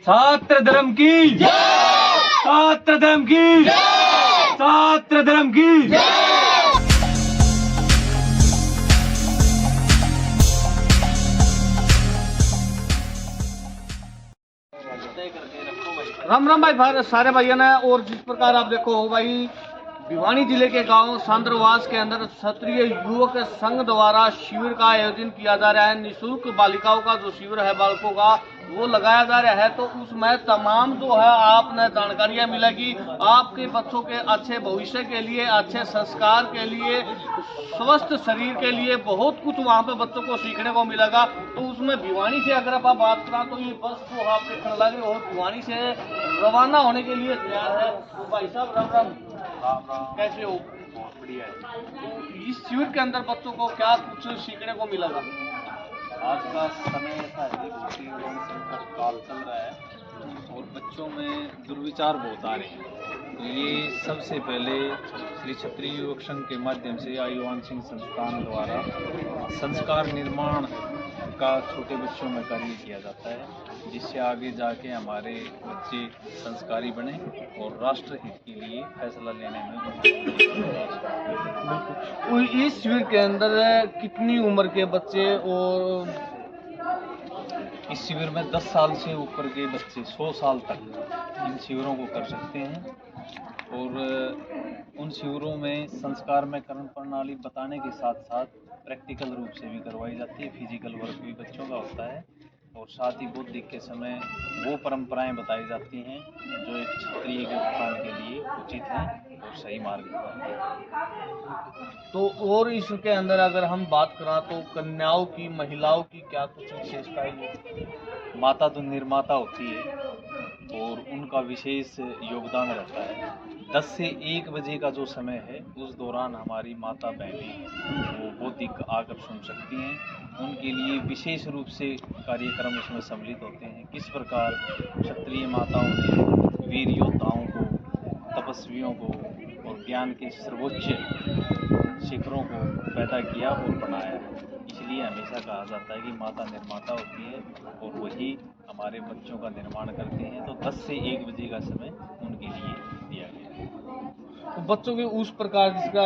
छात्र धर्म की छात्र धर्म की छात्र धर्म की। राम राम भाई सारे भाइयों ने। और जिस प्रकार आप देखो भाई, भिवानी जिले के गांव सांद्रवास के अंदर क्षत्रिय युवक संघ द्वारा शिविर का आयोजन किया जा रहा है। निःशुल्क बालिकाओं का जो शिविर है बालकों का वो लगाया जा रहा है। तो उसमें तमाम जो है आपने जानकारियां मिलेगी आपके बच्चों के अच्छे भविष्य के लिए, अच्छे संस्कार के लिए, स्वस्थ शरीर के लिए बहुत कुछ वहां पे बच्चों को सीखने को मिलेगा। तो उसमें भिवानी से अगर आप बात करें तो ये बस जो आप देखने लगे और भिवानी से रवाना होने के लिए तैयार है। तो भाई साहब राम राम। कैसे हो? बहुत बढ़िया है। तो इस शिविर के अंदर बच्चों को क्या कुछ सीखने को मिलेगा? आज का समय ऐसा है कि संकट काल चल रहा है और बच्चों में दुर्विचार बहुत आ रहे हैं। तो ये सबसे पहले श्री क्षत्रिय युवक संघ के माध्यम से आयुवान सिंह संस्थान द्वारा संस्कार निर्माण का छोटे बच्चों में कार्य किया जाता है, जिससे आगे जाके हमारे बच्चे संस्कारी बने और राष्ट्र हित के लिए फैसला लेने में। तो इस शिविर के अंदर कितनी उम्र के बच्चे और इस शिविर में 10 साल से ऊपर के बच्चे 100 साल तक इन शिविरों को कर सकते हैं। और उन शिविरों में संस्कार में करण प्रणाली बताने के साथ साथ प्रैक्टिकल रूप से भी करवाई जाती है। फिजिकल वर्क भी बच्चों का होता है और साथ ही बौद्धिक के समय वो परंपराएं बताई जाती हैं जो एक क्षत्रिय के उत्थान के लिए उचित हैं और सही मार्ग दिखाती हैं। तो और इसके अंदर अगर हम बात करें तो कन्याओं की, महिलाओं की क्या कुछ विशेषताएं हैं? माता तो निर्माता होती है और उनका विशेष योगदान रहता है। 10 से 1 बजे का जो समय है उस दौरान हमारी माता बहनें वो बौद्धिक आकर सुन सकती हैं। उनके लिए विशेष रूप से कार्यक्रम उसमें सम्मिलित होते हैं। किस प्रकार क्षत्रिय माताओं ने वीर योद्धाओं को, तपस्वियों को और ज्ञान के सर्वोच्च शिखरों को पैदा किया और बनाया है। इसलिए हमेशा कहा जाता है कि माता निर्माता होती है और वही हमारे बच्चों का निर्माण करते हैं। तो 10 से 1 बजे का समय उनके लिए दिया गया है। तो बच्चों के उस प्रकार जिसका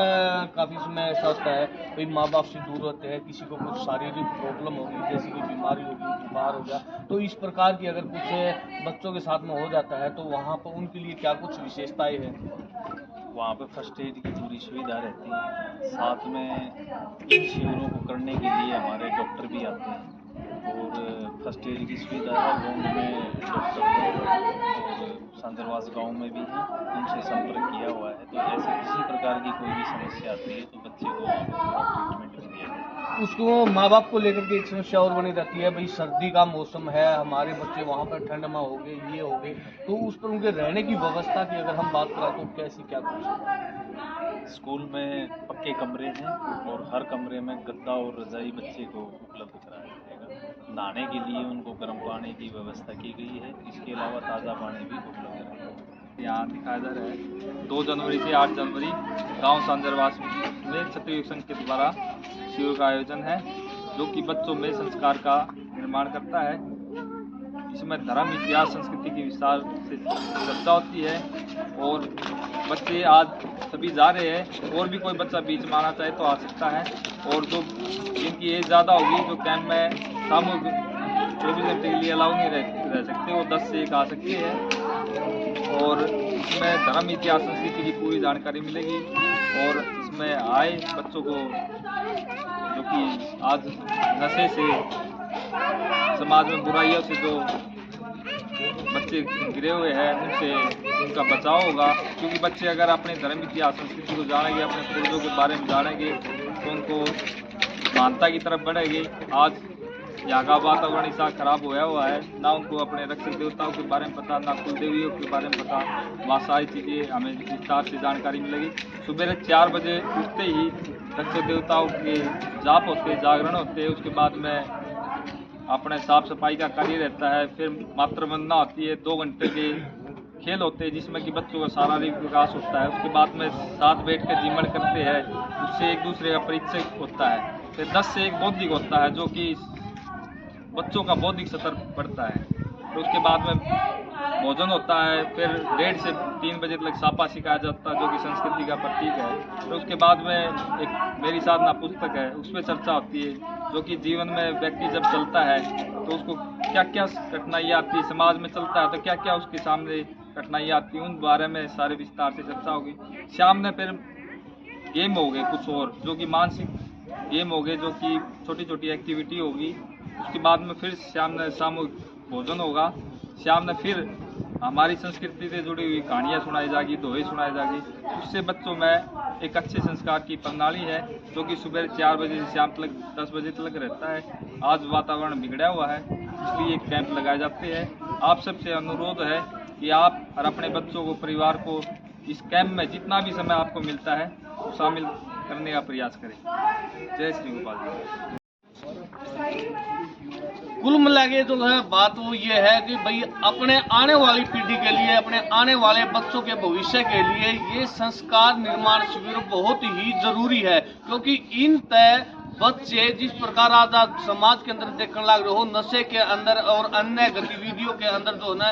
काफ़ी समय ऐसा होता है भाई माँ बाप से दूर होते हैं, किसी को कुछ शारीरिक प्रॉब्लम होगी, जैसे कोई बीमारी होगी, बुखार हो गया, तो इस प्रकार की अगर कुछ बच्चों के साथ में हो जाता है तो वहाँ पर उनके लिए क्या कुछ विशेषताएं हैं? वहाँ पे फर्स्ट एड की पूरी सुविधा रहती है। साथ में इन शिविरों को करने के लिए हमारे डॉक्टर भी आते हैं और फर्स्ट एड की सुविधा है। गाँव में डॉक्टर और सांद्रवास गांव में भी हैं, उनसे संपर्क किया हुआ है। तो ऐसे किसी प्रकार की कोई भी समस्या आती है तो बच्चे को ट्रीटमेंट भी दिया जाता है। उसको माँ बाप को लेकर के एक समस्या और बनी रहती है भाई सर्दी का मौसम है, हमारे बच्चे वहाँ पर ठंड में हो गए, ये हो गए, तो उस पर उनके रहने की व्यवस्था की अगर हम बात करें तो कैसी क्या कुछ? स्कूल में पक्के कमरे हैं और हर कमरे में गद्दा और रजाई बच्चे को उपलब्ध कराया जाएगा। नहाने के लिए उनको गर्म पानी की व्यवस्था की गई है। इसके अलावा ताज़ा पानी भी उपलब्ध रहेगा। यहाँ दिखाया जा रहा है 2 जनवरी से 8 जनवरी गांव सांद्रवास में क्षत्रिय संघ के द्वारा शिविर का आयोजन है, जो कि बच्चों में संस्कार का निर्माण करता है। इसमें धर्म, इतिहास, संस्कृति की विस्तार से चर्चा होती है और बच्चे आज सभी जा रहे हैं। और भी कोई बच्चा बीच में आना चाहे तो आ सकता है। और जो जिनकी एज ज़्यादा होगी, जो कैंप में सामूहिक 24 घंटे के लिए अलाउ नहीं रह सकते, वो 10 से 1 आ सकते हैं। और इसमें धर्म, इतिहास, संस्कृति की पूरी जानकारी मिलेगी। और इसमें आए बच्चों को जो कि आज नशे से, समाज में बुराइयों से जो बच्चे गिरे हुए हैं उनसे उनका बचाव होगा। क्योंकि बच्चे अगर अपने धर्म, इतिहास, संस्कृति को जानेंगे, अपने पूर्वजों के बारे में जानेंगे तो उनको मानता की तरफ बढ़ेगी। आज यहाँ का वातावरण ऐसा खराब हुआ है, ना उनको अपने रक्षक देवताओं के बारे में पता, ना कुल देवियों के बारे में पता। वहाँ सारी चीज़ें हमें विस्तार से जानकारी मिलेगी। सुबह 4 बजे उठते ही रक्षक देवताओं के जाप होते, जागरण होते, उसके बाद में अपने साफ सफाई का कार्य रहता है। फिर मातृ वंदना होती है, 2 घंटे के खेल होते हैं जिसमें कि बच्चों का शारीरिक विकास होता है। उसके बाद में साथ बैठ कर जीवन करते हैं, उससे एक दूसरे का परिचय होता है। फिर 10 से 1 बौद्धिक होता है, जो कि बच्चों का बौद्धिक स्तर बढ़ता है। फिर उसके बाद में भोजन होता है, फिर 1:30 से 3 बजे तक सापा सिखाया जाता है जो कि संस्कृति का प्रतीक है। फिर उसके बाद में एक मेरी साधना पुस्तक है, उसमें चर्चा होती है जो कि जीवन में व्यक्ति जब चलता है तो उसको क्या क्या कठिनाइयाँ आती है, समाज में चलता है तो क्या क्या उसके सामने कठिनाइयाँ आती हैं, उन बारे में सारे विस्तार से चर्चा होगी। शाम में फिर गेम हो गए कुछ और जो कि मानसिक गेम हो गए, जो कि छोटी छोटी एक्टिविटी होगी। उसके बाद में फिर शाम में सामूहिक भोजन होगा। शाम में फिर हमारी संस्कृति से जुड़ी हुई कहानियाँ सुनाई जाएगी, दोहे सुनाई जाएगी। उससे बच्चों में एक अच्छे संस्कार की प्रणाली है जो कि सुबह 4 बजे से शाम तक 10 बजे तक रहता है। आज वातावरण बिगड़ा हुआ है, इसलिए एक कैंप लगाए जाते हैं। आप सबसे अनुरोध है कि आप और अपने बच्चों को, परिवार को इस कैंप में जितना भी समय आपको मिलता है शामिल करने का प्रयास करें। जय श्री गोपाल जी। कुल मिला के जो है बात वो ये है कि भाई अपने आने वाली पीढ़ी के लिए, अपने आने वाले बच्चों के भविष्य के लिए ये संस्कार निर्माण शिविर बहुत ही जरूरी है, क्योंकि इन तय बच्चे जिस प्रकार आज समाज के अंदर देखने लग रहे हो, नशे के अंदर और अन्य गतिविधियों के अंदर जो है ना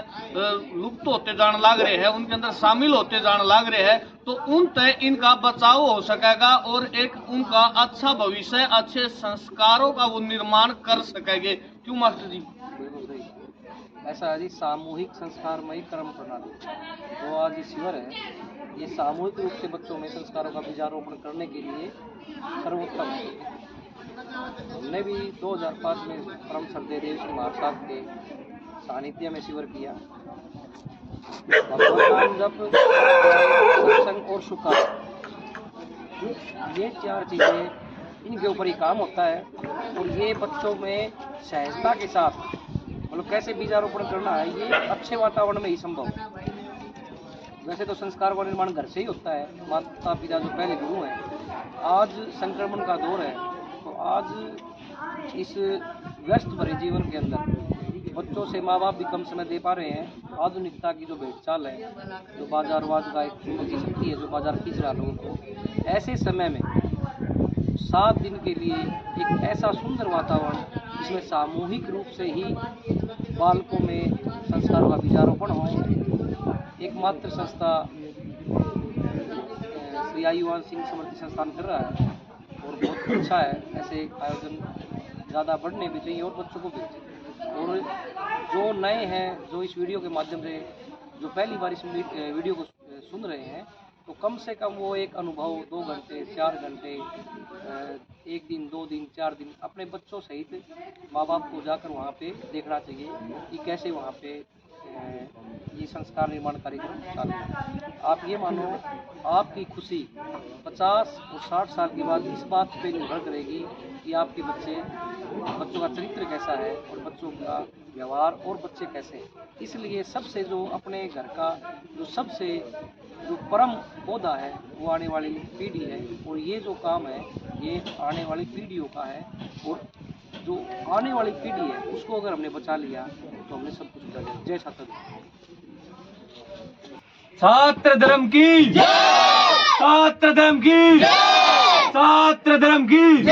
लुप्त होते जाने लग रहे हैं, उनके अंदर शामिल होते जाने लग रहे हैं, तो उन तय इनका बचाव हो सकेगा और एक उनका अच्छा भविष्य, अच्छे संस्कारों का वो निर्माण कर सकेंगे। क्यों मास्टर जी? बिल्कुल सही। ऐसा है जी, सामूहिक संस्कारमयी कर्म प्रणाली जो आज ये शिविर है, ये सामूहिक रूप से बच्चों में संस्कारों का बीजारोपण करने के लिए सर्वोत्तम है। हमने भी 2005 में परम श्रद्धेय देव सिंह महाराज साहब के सानिध्य में शिविर किया। भगवान जब सत्संग और सुख, ये 4 चीजें इनके ऊपर ही काम होता है और ये बच्चों में सहजता के साथ मतलब कैसे बीजारोपण करना है, ये अच्छे वातावरण में ही संभव है। वैसे तो संस्कार का निर्माण घर से ही होता है, माता पिता जो पहले गुरु हैं। आज संक्रमण का दौर है, तो आज इस व्यस्त भरे जीवन के अंदर बच्चों से माँ बाप भी कम समय दे पा रहे हैं। आधुनिकता की जो भेदचाल है, जो बाजारवाद का एक की शक्ति है जो बाजार खींच रहा लोगों को, ऐसे समय में 7 दिन के लिए एक ऐसा सुंदर वातावरण जिसमें सामूहिक रूप से ही बालकों में संस्कारों का बीजारोपण हो। एकमात्र संस्था श्री आयुवान सिंह स्मृति संस्थान कर रहा है और बहुत अच्छा है। ऐसे आयोजन ज़्यादा बढ़ने भी चाहिए और बच्चों को भी चाहिए। और जो नए हैं, जो इस वीडियो के माध्यम से जो पहली बार इस वीडियो को सुन रहे हैं, तो कम से कम वो एक अनुभव 2 घंटे 4 घंटे 1 दिन 2 दिन 4 दिन अपने बच्चों सहित माँ बाप को जाकर वहाँ पे देखना चाहिए कि कैसे वहाँ पे ये संस्कार निर्माण कार्यक्रम चालू है। आप ये मानो आपकी खुशी 50 और 60 साल के बाद इस बात पे निर्भर करेगी कि आपके बच्चों का चरित्र कैसा है और बच्चों का व्यवहार और बच्चे कैसे हैं। इसलिए सबसे जो अपने घर का जो परम पौधा है वो आने वाली पीढ़ी है, और ये जो काम है ये आने वाली पीढ़ियों का है, और जो आने वाली पीढ़ी है उसको अगर हमने बचा लिया तो हमने सब कुछ बचा लिया। जय छात्र। छात्र धर्म की, छात्र धर्म की, छात्र धर्म की।